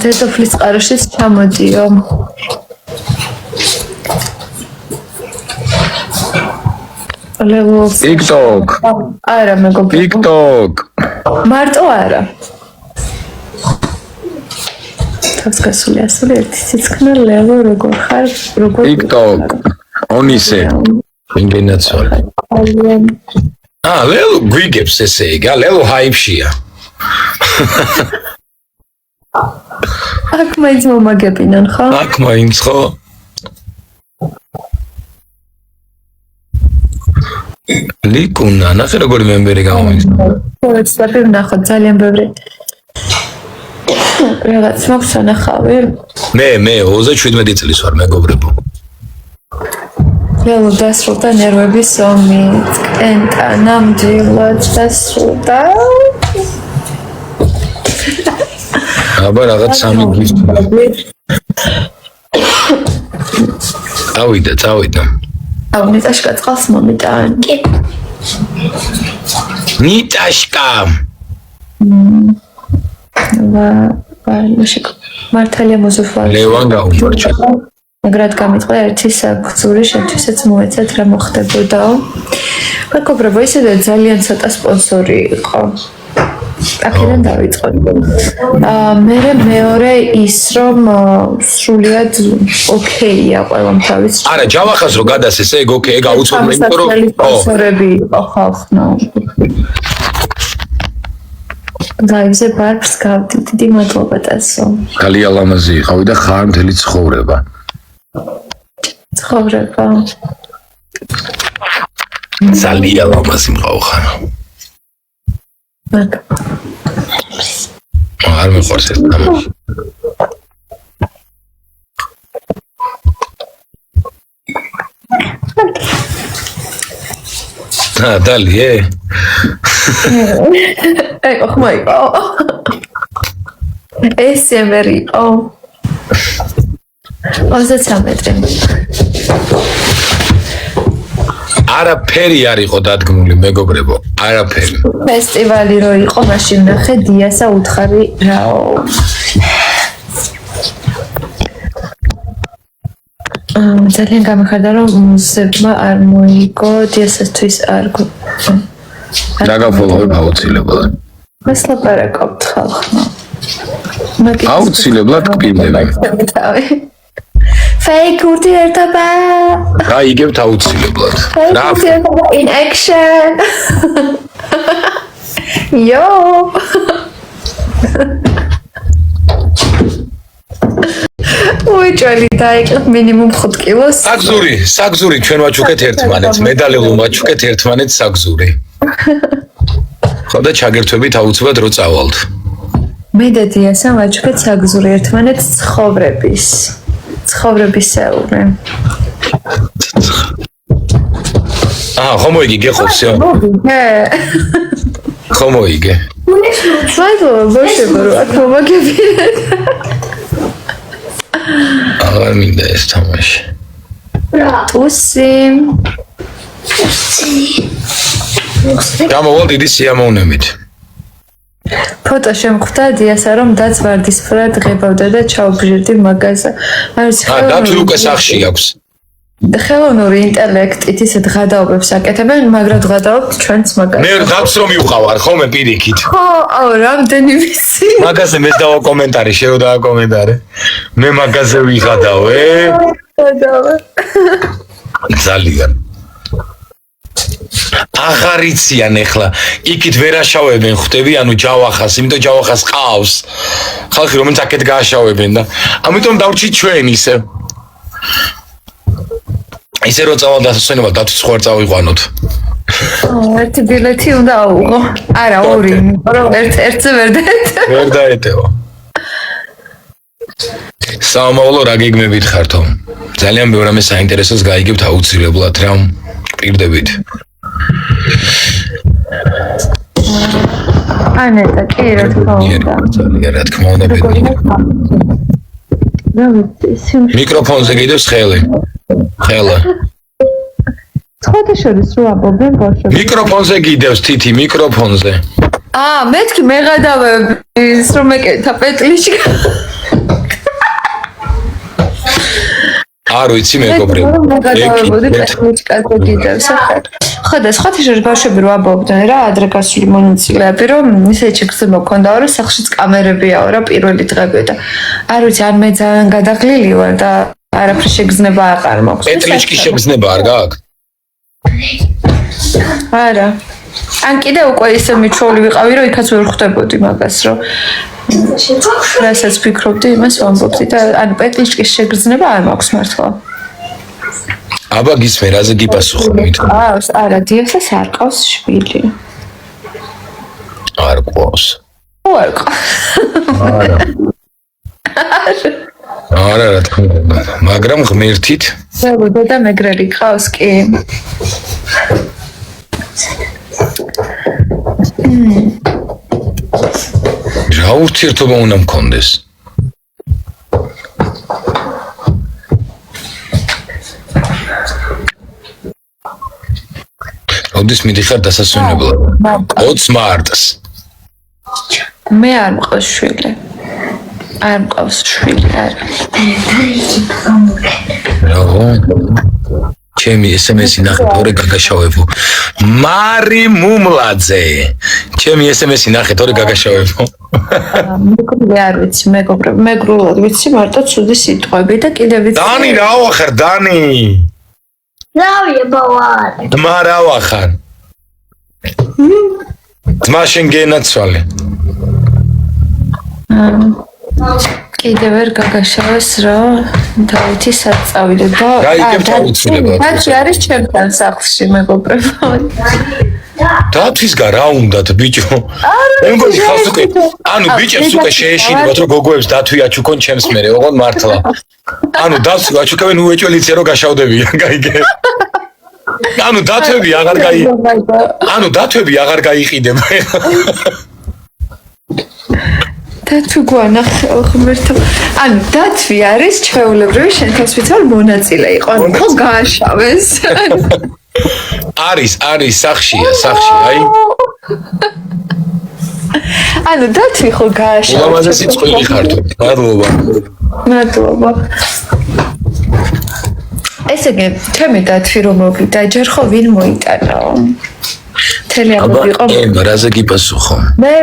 დედოფლის წყაროშიც ჩამოდიო TikTok არა მეგობრებო TikTok მარტო არა თავს გასული ასული ერთი სიცხნა ლევო როგორ ხარ როგორ TikTok ონისე ინგენაცვალ ლელო გვიგებს ესე იგი ლელო ჰაიფშია აქ მაინც მომაგებინან ხო აქ მაინც ხო ლიკუნა ნახე როგორი მემბერი გამოიწვა ვეცდები ვნახოთ ძალიან ბევრი რაღაც მოხსა ნახავი მე 37 წლის ვარ მეგობრებო ლელო დასრულდა ნერვების ომი კენტა ნამდვილად დასრულდა აბა რაღაც სამი გიფტი ავიდა აუ ნიტაშკა წყალს მომიტან კი ნიტაშკა მართალია მოზრფვა ლევან გაუმარჩა მაგრამ გამიტყვა ერთი საფუძური შეთვისაც მოეცათ რა მოხდებოდაო მეგობრებო ისედაც ძალიან ცოტა სპონსორი იყო აქედან დავიწყოთ მე მეორე ის რომ სრულიად ოკეია ყველამთავის არა ჯავახას რო გადასეს ეგ ოკეი ეგ აუცილებლად იმიტომ რომ სპონსორები იყო ხალხო ლაივზე ბარბს გავდი დიდი მადლობა ტასო ძალიან ლამაზი იყავი და ხარ მთელი ცხოვრება ძალიან ლამაზი მყავ ხარ არ მეყვარს ეს თამაში დალი ეგ ხმა იყო ეს მერი იყო 33 არაფერი არ იყო დადგმული მეგობრებო არაფერი ფესტივალი რო იყო მაშინ ნახე დიასა უთხარი რაო ძალიან გამიხარდა რომ მუსებმა არ მოიგო დიასასთვის არ დაგაფოლოვებ აუცილებლად მას ლაპარაკობთ ხალხმა აუცილებლად გპირდები Fake ურთიერთობა გაიგებთ აუცილებლად რა in action yo უეჭველი დაიკლებ მინიმუმ 5 კილოს. საგზური ჩვენ ვაჩუქეთ ერთმანეთს, მედალელო ვაჩუქეთ ერთმანეთს საგზური. ხო და ჩაგერთვებით აუცილებლად რო წავალთ. მე და დიასამ ვაჩუქეთ საგზური ერთმანეთს ცხოვრებისეულნე. ხო მოიგე ხობსო. ხო მოიგე. მადლობა ბოშებო რა მოგებინე. აღარ მინდა ეს თამაში. ტუსი. გამოვალ დიდი სიამოვნებით. ფოტო შემხვდა დიასა რომ დაც ვარდისფრად ღებავდა და ჩაუბჟირდი მაგაზე. დათვი უკვე სახში აქვს. ხელოვნური ინტელექტით ისეთ ღადაობებს აკეთებენ, მაგრამ ღადაობთ ჩვენც მაგაზე. მე დათვს რომ მივყავარ ხოლმე პირიქით. ხო, რამდენი ვიცი. მაგაზე მე დავა კომენტარი, შეო დავა კომენტარი. მე მაგაზე ვიღადავე. გადავე. ძალიან. აღარ იციან ეხლა, იქით ვერ აშავებენ ხვდები, ანუ ჯავახას, იმიტომ ჯავახას ყავს. ხალხი რომელიც აქეთ გააშავებენ და ამიტომ დავრჩით ჩვენ ისე. ისე რო წავალ დასასვენება დათვს ხوار წავიყვანოთ. ერთი ბილეთი უნდა აუღო. არა, ორი, რომ ერთზე ვერ დაეტევა. ვერ დაეტევა. სამომავლო რა გეგმებით ხართო? ძალიან ბევრი რამე საინტერესოს გაიგებთ აუცილებლად რა პირდებით. ანეტა, კი რა თქმა უნდა. ძალიან რა თქმა უნდა ბედნიერი. მიკროფონზე კიდევს ხელი. ხელა. ცოტა შორის რო ამბობენ ბავშვები. მიკროფონზე კიდევს თითი მიკროფონზე. მეთქი მეღადავები ის რომ ეკეთა პეტლიში. არ ვიცი მეგობრებო. მეღადავებოდი პეტლიში კაცო კიდევს ახლა. ხო და სხვა შორის ბავშვები რო ამბობდნენ რა ადრე გასული მონაწილეები რომ ისე შეგრძნება მქონდაო რომ სახლშიც კამერებიაო რა პირველი დღები და არ ვიცი ან მე ძალიან გადაღლილი ვარ და არაფერი შეგრძნება აღარ მაქვს. პეტლიჩკი შეგრძნება არ გაქვს? არა. ან კიდე უკვე ისე მიჩვეული ვიყავი რომ იქაც ვერ ხვდებოდი მაგას რომ რასაც ფიქრობდი იმას ვამბობდი და ან პეტლიჩკის შეგრძნება არ მაქვს მართლა. აბა გისმე რაზე გიპასუხო მითხრა? არა, დიასას არ ყავს შვილი. არ ყავს. არ ყავს. არა რა თქმა უნდა, მაგრამ ღმერთით. და მეგრელი ყავს კი. რა ურთიერთობა უნდა მქონდეს? როდის მიდიხარ დასასვენებლად? 20 მარტს. მე არ მყავს შვილი. არ მყავს შვილი, არა. რა? ჩემი SMS-ი ნახე, თორე გაგაშავებო. მარი მუმლაძე. ჩემი SMS-ი ნახე, თორე გაგაშავებო. მე არ ვიცი, მეგრულად ვიცი, მარტო ცუდი სიტყვები და კიდე ვიცი. დანი რა ვახარ, დანი? რავია ბავარ. დმა რა ვახარ? ძმა შენ გენაცვალე. კიდე ვერ გაგაშავეს რა დავითი საწავიდე და გაიგებთ აუცილებლად. მაშ არის ჩემთან სახლში მეგობრებო. დათვისგან რა უნდათ ბიჭო? მე მგონი ხალხს უკვე ანუ ბიჭებს უკვე შეეშინებათ რომ გოგოებს დათვი აჩუქონ ჩემს მერე ოღონდ მართლა. ანუ დათვი აჩუქებენ უეჭველიცე რომ გაშავდებიან, გაიგე? ანუ დათვები აღარ გაიყიდება. დათვი გვანახე ღმერთო. ანუ დათვი არის ჩვეულებრივი შენთან სპეციალ მონაწილე იყო. ანუ ხო გააშავეს. არის სახშია, აი. ანუ დათვი ხო გააშავეს. ულამაზესი წყვილი ხართო. მადლობა. ესე იგი, ჩემი დათვი რომ მოვიდა, ჯერ ხო ვინ მოიტანაო? მთელი ამბები იყო. რაზე გიპასუხო? მე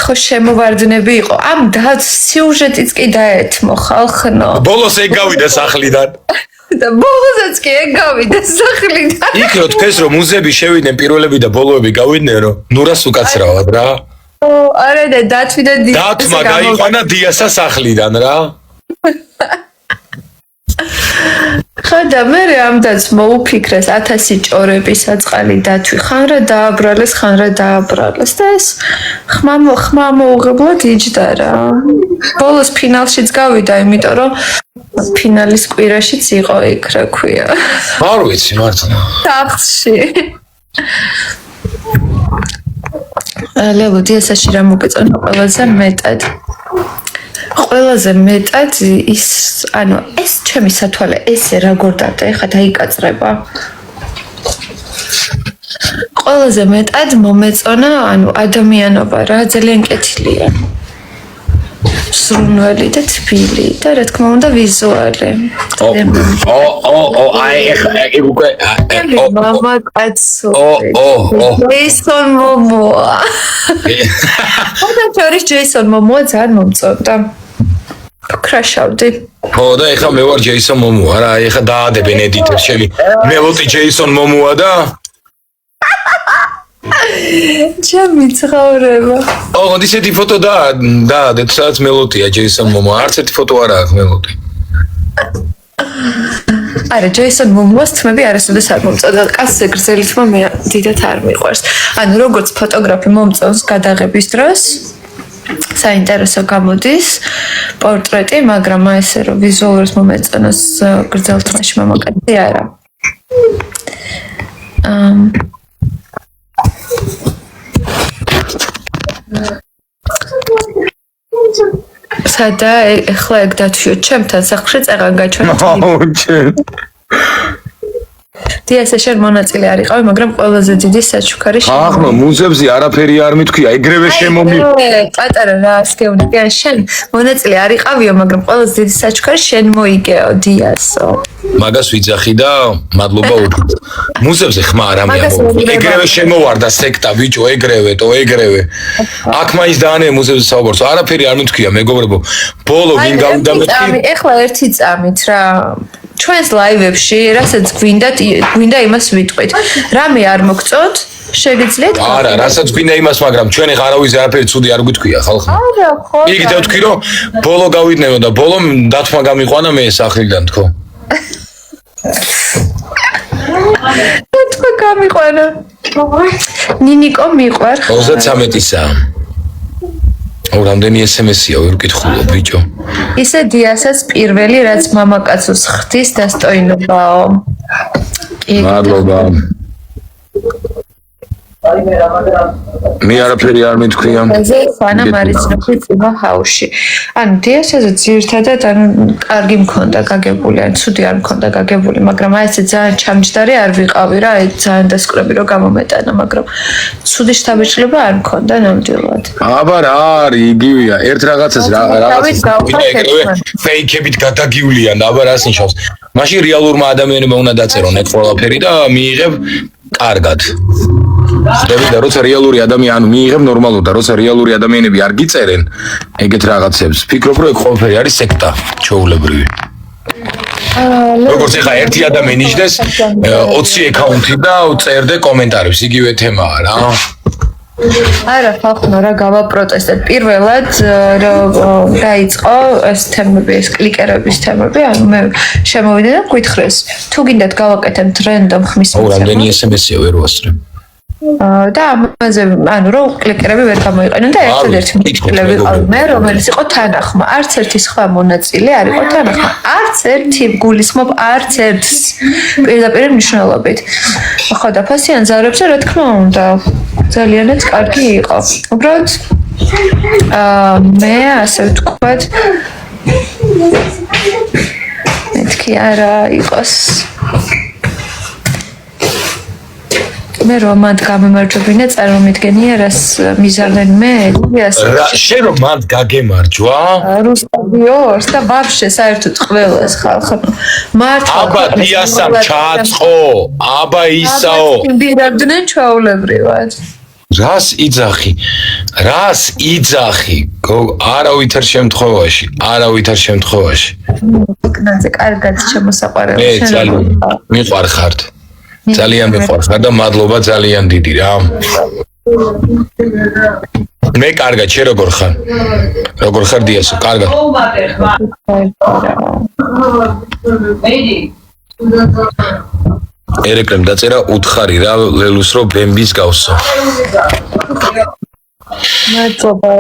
ხო შემოვარდნები იყო. ამ დათვს სიუჟეტიც კი დაეთმო ხალხნო. ბოლოს ეგ გავიდა სახლიდან. და ბოლოსაც კი ეგ გავიდა სახლიდან. იქ რო თქვეს რომ მუზეები შევიდნენ პირველები და ბოლოები გავიდნენ რომ ნურას უკაცრავად რა. არა და დათვი და დათმა გაიყვანა დიასა სახლიდან რა. ხოდა მე ამდაც მოუფიქრეს 1000 ჭორების საწყალი დათვი ხან რა დააბრალეს და ეს ხმა მოუღებლად იჯდა რა ბოლოს ფინალშიც გავიდა იმიტომ რომ ფინალის კვირაშიც იყო იქ რა ქვია არ ვიცი მართლა სახში ლევო დიასაში რა მოგეწონა ყველაზე მეტად ის ანუ ეს ჩემი სათვალე ესე როგორ დადე ხა დაიკაწრება ყველაზე მეტად მომეწონა ანუ ადამიანობა რა ძალიან კეთილია სრუნველი და თბილი და რა თქმა უნდა ვიზუალი აი უკვე მამაკაცო ჯეისონ მომოა ჯეისონ მომოა ძალიან მომწონდა კრაშავდი ხო და ეხლა მე ვარ ჯეისონ მომოა რა ეხლა დაადებენ ედიტებს შენი მელოტი ჯეისონ მომოა და ჩემი ცხოვრება ოღონდ ისეთი ფოტო დაადეთ სადაც მელოტია ჯეისონ მომოა არც ერთი ფოტო არ აქვს მელოტი არა ჯეისონ მომოას თმები არასოდეს არ მომწონდა კაცზე გრძელი თმა მე დიდად არ მიყვარს ანუ როგორც ფოტოგრაფი მომწონს გადაღების დროს საინტერესო გამოდის პორტრეტი მაგრამ ესე რომ ვიზუალურს მომეწონოს გრძელ თმაში მამაკაცი არა სადა ეხლა ეგ დათვიო ჩემთან სახლში წეღან გაჩვენა დიასე შენ მონაწილე არ იყავი მაგრამ ყველაზე დიდი საჩუქარი შენ ახლა მუზებზე არაფერი არ მithქვია ეგრევე შემომი პატარა რა ასკეუნი ან შენ მონაწილე არ იყავიო მაგრამ ყველაზე დიდი საჩუქარი შენ მოიგეო დიასო მაგას ვიძახი და მადლობა უთქვი მუზებზე ხმა არ ამიამოვიდა ეგრევე შემოვარდა სექტა ბიჭო ეგრევე აქ მაინც დაანე მუზებზე საუბარს არაფერი არ მithქვია მეგობრებო ბოლო ვინ გავიდა მე ეხლა ერთი წამით რა ჩვენს ლაივებში რასაც გვინდა იმას ვიტყვით რამე არ მოგწონთ შეგიძლიათ არა რასაც გვინდა იმას მაგრამ ჩვენ ეხლა არავის არაფერი ცუდი არ გითქვია ხალხო არა ხო იგი დავთქვი რომ ბოლო გავიდნებო და ბოლო დათმა გამიყვანა მე სახლიდან თქო დათმა გამიყვანა ნინიკო მიყვარ 33-ისა რამდენი SMS-ია ვერ ვკითხულობ ბიჭო ისე დიასაც პირველი რაც მამაკაცოს ხდის დასტოინობაო მადლობა მე არაფერი არ მithქვია ზე ფანა მარიცნობი წიმა ჰაუში ანუ დიასაზე ძირთადად ანუ კარგი მქონდა გაგებული ან ცუდი არ მქონდა გაგებული მაგრამ აი ესე ძალიან ჩამჯდარი არ ვიყავი რა აი ძალიან დასკვრები რომ გამომეტანა მაგრამ ცუდი შთაბეჭდილება არ მქონდა ნამდვილად აბა რა არის იგივეა ერთ რაღაცას ფეიქებით გადაგივლიან აბა რას ნიშნავს მაშინ რეალურმა ადამიანებმა უნდა დაწერონ ეს ყველაფერი და მიიღებ კარგად და როცა რეალური ადამიანი მიიღებ ნორმალურად და როცა რეალური ადამიანები არ გიწერენ ეგეთ რაღაცებს ფიქრობ რომ ეგ ყველაფერი არის სექტა ჩაულებრივი როგორც ეხა ერთი ადამიანი იჯდეს 20 აკაუნტი და წერდე კომენტარებს იგივე თემაა რა არა ხალხო რა გავაპროტესტებ პირველად რომ დაიწყო ეს თემები ეს კლიკერების თემები ანუ მე შემოვიდა და გითხრეს თუ გინდათ გავაკეთებთ რენდომ ხმის მიცემა რამდენი SMS-ია ვერ ვასწრებ და ამაზე ანუ რომ კლიკერები ვერ გამოიყენონ და ერთადერთი მკითხველები ვიყავი მე რომელიც იყო თანახმა არც ერთი სხვა მონაწილე არ იყო თანახმა არც ერთი გულისხმობ არც ერთს პირდაპირ მნიშვნელობით ხო და ფასიან ზარებზე რა თქმა უნდა ძალიანაც კარგი იყო უბრალოდ მე ასე ვთქვათ მეთქი არა იყოს მე რომ მანდ გამემარჯვებინა წარმომიდგენია რას მიზარდნენ მე შენ რომ მანდ გაგემარჯვა რუსტაბიორს და ვაფშე საერთოდ ყველას ხალხო მართლა აბა დიასამ ჩააწყო აბა ისაო ბირებდნენ ჩვეულებრივად რას იძახი არავითარ შემთხვევაში კნაზე კარგად შემოსაყვარებელი მე ძალიან მიყვარ ხართ ძალიან მიყვარხარ და მადლობა ძალიან დიდი რა მე კარგად შე როგორ ხარ დიასო კარგად ერეკლემ დაწერა უთხარი რა ლელუს რო ბემბის გავსო. მადლობა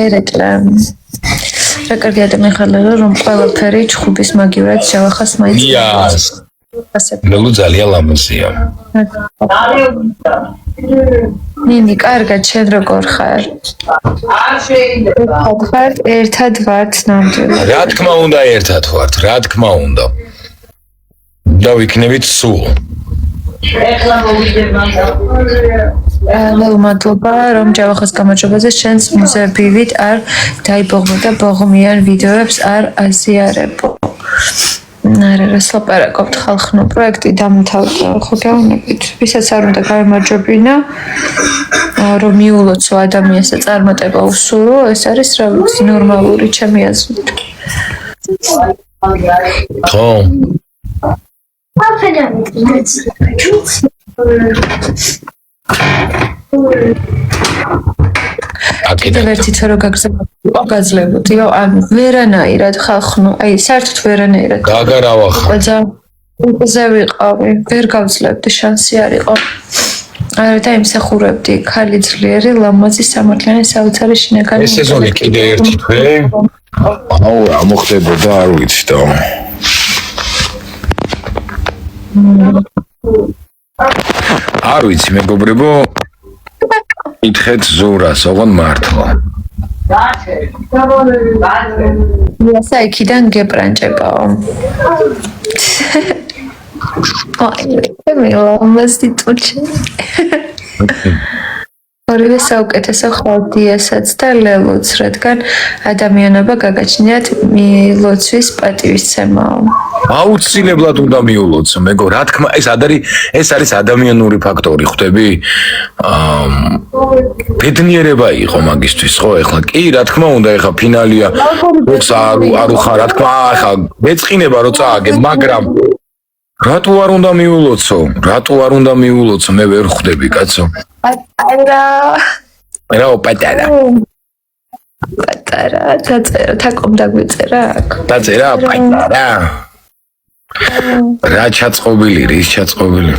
ერეკლემ. რა კარგი ადამიანი ხარ რომ ყველაფერი ჩხუბის მაგივრად შევახას მაინც. იას. ლელუ ძალიან ლამაზია. ნინი, კარგად, შენ როგორ ხარ? არ შეიძლება. ხარ ერთად ვართ ნამდვილად. რა თქმა უნდა ერთად ვართ, რა თქმა უნდა. და ვიქნებით სულ. ეხლა მოვიდება. ლელუ, მადლობა, რომ ჯავახოს გამარჯვებაზე შენს მუზეებივით არ დაიბოღმო და ბოღმიან ვიდეოებს არ აზიარებო. არა, ლაპარაკობთ ხალხნო პროექტი დამთავრდა, ხო გეუბნებით, ვისაც არ უნდა გაემარჯვებინა, რომ მიულოცო ადამიანს და წარმატება უსურვო, ეს არის რა ვიცი, ნორმალური ჩემი აზრით. ხო. კიდევ ერთი თვე რო გაძლებოდიო, ანუ ვერანაირად ხალხნო, აი საერთოდ ვერანაირად. გაგარავა ხარ. უზე ვიყავი, ვერ გავძლებდი, შანსი არ იყო. არა და იმსახურებდი, ქალი ძლიერი, ლამაზი, სამართლიანი, საოცარი შინაგანი. ეს სეზონი კიდე ერთი თვე. აუ, რა მოხდებოდა, არ ვიცი და. არ ვიცი, მეგობრებო. ითხრეთ ზურას, ოღონდ მართლა. იასა იქიდან გეპრანჭებაო. აი, ლამაზი ტუჩი. ორივე საუკეთესო ხალხი იასაც და ლელუც, რადგან ადამიანობა გაგაჩნიათ მილოცვის პატივისცემაო. აუცილებლად უნდა მიულოცო, მეგო, რა თქმა ეს არის ადამიანური ფაქტორი, ხვდები? ბედნიერება იყო მაგისთვის, ხო, ეხლა კი, რა თქმა უნდა, ეხლა ფინალია, როცა არ უხარ, რა თქმა, ეხლა მეწყინება რო წააგებ, მაგრამ რატო არ უნდა მიულოცო, მე ვერ ხვდები, კაცო. პატარა. პატარა, დაწერა, თაკომ დაგვიწერა აქ. დაწერა, პატარა. რა ჩაწყობილი, რის ჩაწყობილი.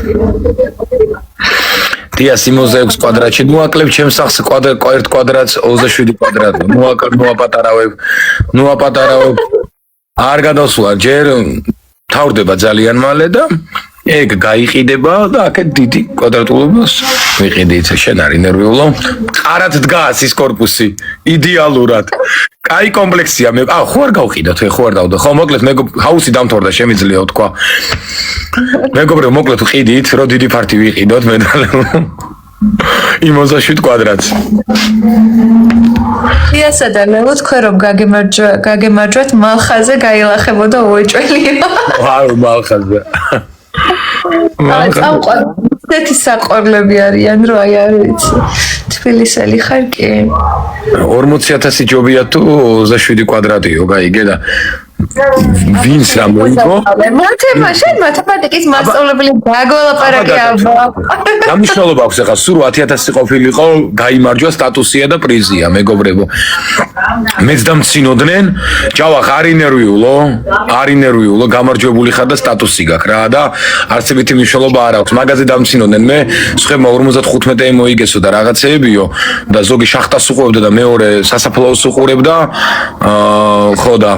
დია 66 კვადრატში, მოაკლებ ჩემს სახს ერთ კვადრატს 27 კვადრატი. მოაპატარავებ. არ გადავსვლა, ჯერ თავდება ძალიან მალე და ეგ გაიყიდება და აქეთ დიდი კვადრატულობას ვიყიდი, იცი, შენ არის ნერვიულო. ყარად დგას ის корпуსი, იდეალურად. კაი კომპლექსია, მე ხო არ გავყიდათ, ხო არ დავდა. ხო, მოკლედ მე ჰაუსი დამთავრდა, შემიძლია თქვა. მეგობრებო, მოკლედ ვყიდით, რომ დიდი ფარტი ვიყიდოთ მე და იმ 27 კვადრატს. იასა და ლელუ თქვენ რომ გაგემარჯვათ მალხაზე გაილახებოდა უეჭველიო. ვაუ, მალხაზე. ესეთი საყვარლები არიან, რომ აი არ ვიცი. თბილისელი ხარ კი? 40,000 ჯობია თუ 27 კვადრატიო, გაიგე და ვინც რა მოიგო? მათემატიკის მასწავლებელი დაგველაპარაკე აბა. გამიშვალობა აქვს ახლა, სულ 10,000 ყოფილიყო, გაიმარჯვა სტატუსია და პრიზია, მეგობრებო. მეც დამცინოდნენ, ჯავახ არ ინერვიულო, გამარჯვებული ხარ და სტატუსი გაქვს რა და არცებითი მნიშვნელობა არ აქვს. მაგაზე დამცინოდნენ, მე სხვებმა 55 მოიგესო და რაღაცეებიო და ზოგი შახტას უყურებდა და მეორე სასაფლაოს უყურებდა. ხო და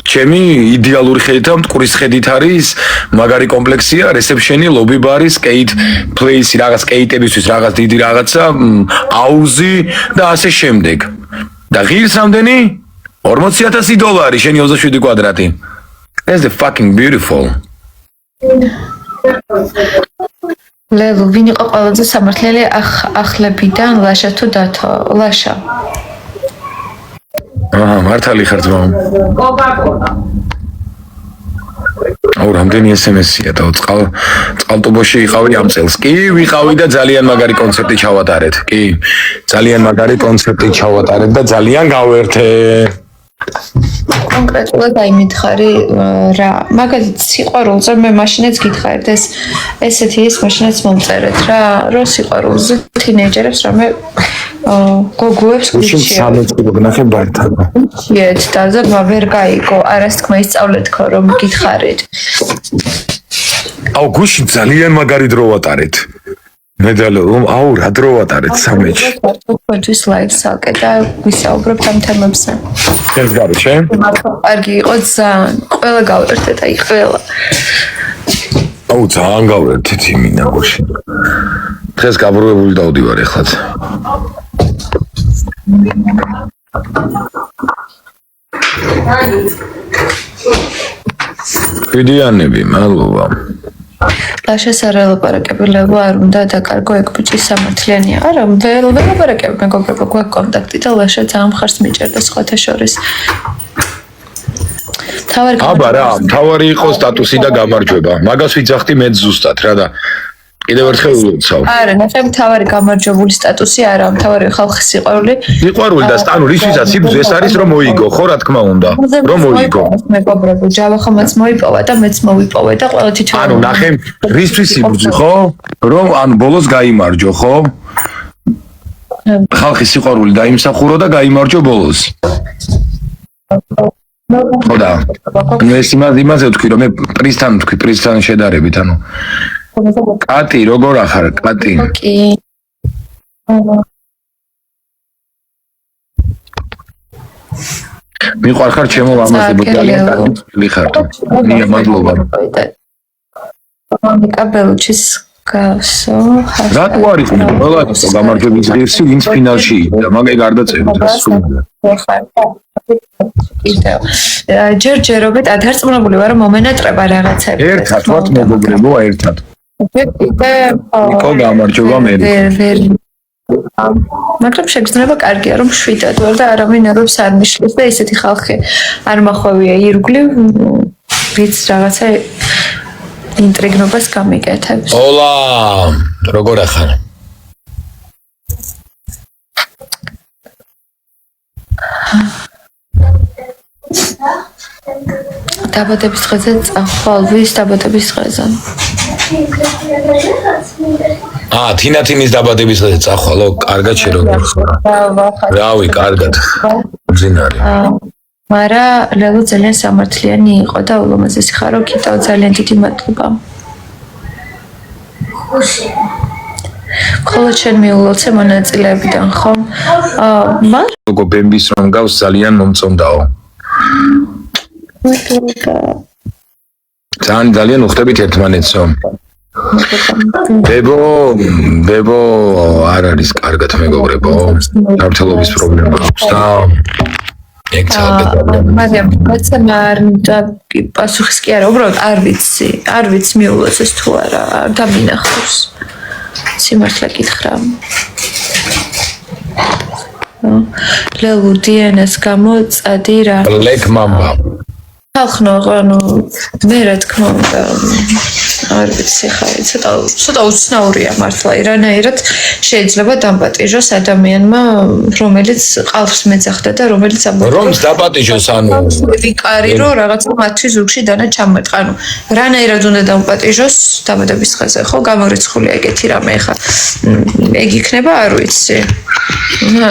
ჩემი იდეალური ხედით და მტკვრის ხედით არის მაგარი კომპლექსია, რეცეპშენი, ლობი ბარი, სკეით პლეისი, რაღაც სკეიტებისთვის, რაღაც დიდი რაღაცა, აუზი და ასე შემდეგ. და ღირს რამდენი? 40,000 დოლარი, შენი 27 კვადრატი. That's the fucking beautiful. ლელუ, ვინ იყო ყველაზე სამართლიანი ახლებიდან, ლაშა თუ დათო? ლაშა. მართალი ხარ ძმა. აუ, რამდენი SMS-ია და წყალტუბოში იყავი ამ წელს. კი, ვიყავი და ძალიან მაგარი კონცერტი ჩავატარეთ. კი, ძალიან მაგარი კონცერტი ჩავატარეთ და ძალიან გავერთე. კონკრეტულად აი მითხარი რა მაგალითად სიყვარულზე მე მაშინაც გითხარით ესეთი ის მაშინაც მომწერეთ რა რომ სიყვარულზე თინეიჯერებს რამე გოგოებს გიჩიო გნახე ბართან იეთ და ვერ გაიგო არას თქმა ისწავლეთქო რომ გითხარით აუ გუში ძალიან მაგარი დრო ვატარეთ მედალო აუ რა დრო ვატარეთ სამეჩი თქვენთვის ლაივს ალკე და ვისაუბრებთ ამ თემებზე ეს გარეშე კარგი იყო ძალიან ყველა გავერთეთ აი ყველა აუ ძალიან გავერთეთ იმინა გუში დღეს გაბრუებული დავდივარ ეხლაც ვიდიანები მადლობა ლაშას არ ელაპარაკებილებო არ უნდა დაკარგო ეგ ბიჭი სამართლიანია არა ვერ ელაპარაკებ მეგობრებო გვაქვს კონტაქტი და ლაშა ძალიან მხარს მიჭერდა სხვათა შორის აბა რა თავარი იყო სტატუსი და გამარჯვება მაგას ვიძახდი მეც ზუსტად რა და კიდევ ერთხელ ვუცავ არა ნახე თავარი გამარჯვებული სტატუსი არა თავარი ხალხის სიყვარული და სტანუ რისვისაც იბძ ეს არის რომ მოიგო ხო რა თქმა უნდა რომ მოიგო მეგობრებო ჯავახამაც მოიპოვა და მეც მოვიპოვე და ყველა თითო ანუ ნახე რისთვის იბძ ხო რომ ანუ ბოლოს გაიმარჯო ხო ხალხის სიყვარული დაიმსახურო და გაიმარჯო ბოლოს ხო და ეს იმაზე ვთქვი რომ მე პრიზთან შედარებით ანუ კატი როგორ ახარ კატი კი მიყვარხარ ჩემო ლამაზებო ძალიან კარგი ხარ ნია მადლობა კაბელუჩის გასო რატო არის ყველა გამარჯვების ღირსი ვინც ფინალში და მაგე გარდაწერეთ ჯერჯერობით ადარწმუნებული ვარ რომ მომენატრება რაღაცები ერთად ვართ მეგობრებო ერთად ნიკო გამარჯობა მე მაგრამ შეგრძნება კარგია რომ შვიდად ვარ და არავინ არობს არ მიშლის და ესეთი ხალხი არ მახვევია ირგვლივ ვიც რაღაცა ინტრიგნობას გამიკეთებს ოლა როგორ ახარ დაბადების დღეზე წახვალ ვის დაბადების დღეზე თინათინის დაბადების დღეზე წახვალო კარგად შეგორ რავი კარგად ძინარი მარა ლელო ძალიან სამართლიანი იყო და ულამაზესი ხარო კიდევ ძალიან დიდი მადლობა ხოლო ჩვენ მიულოცე მონაწილეებიდან ხომ გოგო ბემბის რომ გავს ძალიან მომწონდაო ძალიან უხდებით ერთმანეთსო ბებო არ არის კარგად მეგობრებო სამართლობის პრობლემა აქვს და ეგ მაგრამ პასუხის კი არა უბრალოდ არ ვიცი მიულოცეს თუ არა დამინახავს სიმართლე გითხრა ლელუ დიანას გამო წადი რა ლეკ მამბა ხალხნო ანუ მე რა თქმა უნდა არ ვიცი ხა ცოტა უცნაურია მართლა რანაირად შეიძლება დამპატიჟოს ადამიანმა რომელიც ყავს მეძახდა და რომელიც რომს დაპატიჟოს ანუ ვიკარი რომ რაღაცა მათთვის ზურგში დანა ჩამეტყა ანუ რანაირად უნდა დამპატიჟოს დაბადების დღეზე ხო გამორიცხული ეგეთი რამე ხა ეგ იქნება არ ვიცი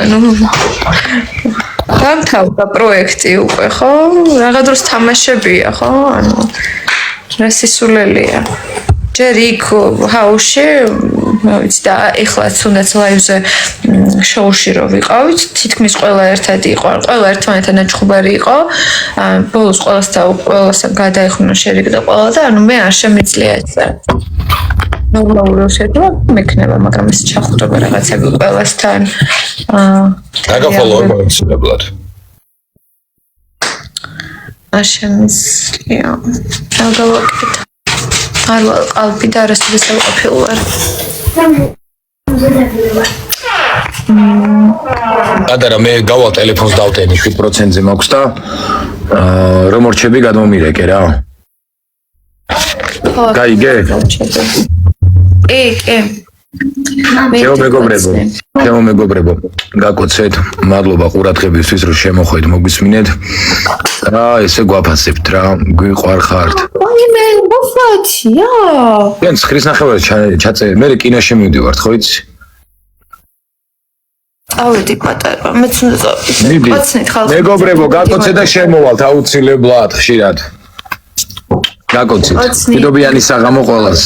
ანუ დამთავრდა პროექტი უკვე ხო რაღა დროს თამაშებია ხო ანუ რა სისულელია ჯერ იქ ჰაუსში ვიცი და ეხლაც თუნდაც ლაივზე შოუში რო ვიყავით თითქმის ყველა ერთად იყო ყველა ერთმანეთთან აჩხუბარი იყო ბოლოს ყველასთან გადაიხმნა შერიგდა ყველა და ანუ მე არ შემიძლია ესა ნორმალურად შედგა მექნება მაგრამ ეს ჩახურება რაღაცები ყველასთან დაგაფოლო მოიცნობლად არ შემიძლია დაგავაკეთე არ ყალბი და არასოდეს არ ყოფილ ვარ ადარა მე გავალ ტელეფონს დავტენი 7%-ზე მაქვს და რომ ორჩები გადმომირეკე რა გაიგე კი ჩემო მეგობრებო, გაკოცეთ, მადლობა ყურადღებისთვის, რომ შემოხვედით, მოგვისმინეთ. რა, ესე გვაფასებთ რა, გვიყვარხართ. აი მე მოფათია. ჩვენ ხრის ნახევარს ჩაწერე, მე კინოში მივდივართ, ხო იცი? ავედი პატარა, მეც უნდა წავიდე. კაცნით ხალხი. მეგობრებო, გაკოცეთ და შემოვალთ აუცილებლად ხშირად. გაკოცეთ. მშვიდობიანი საღამო ყველას.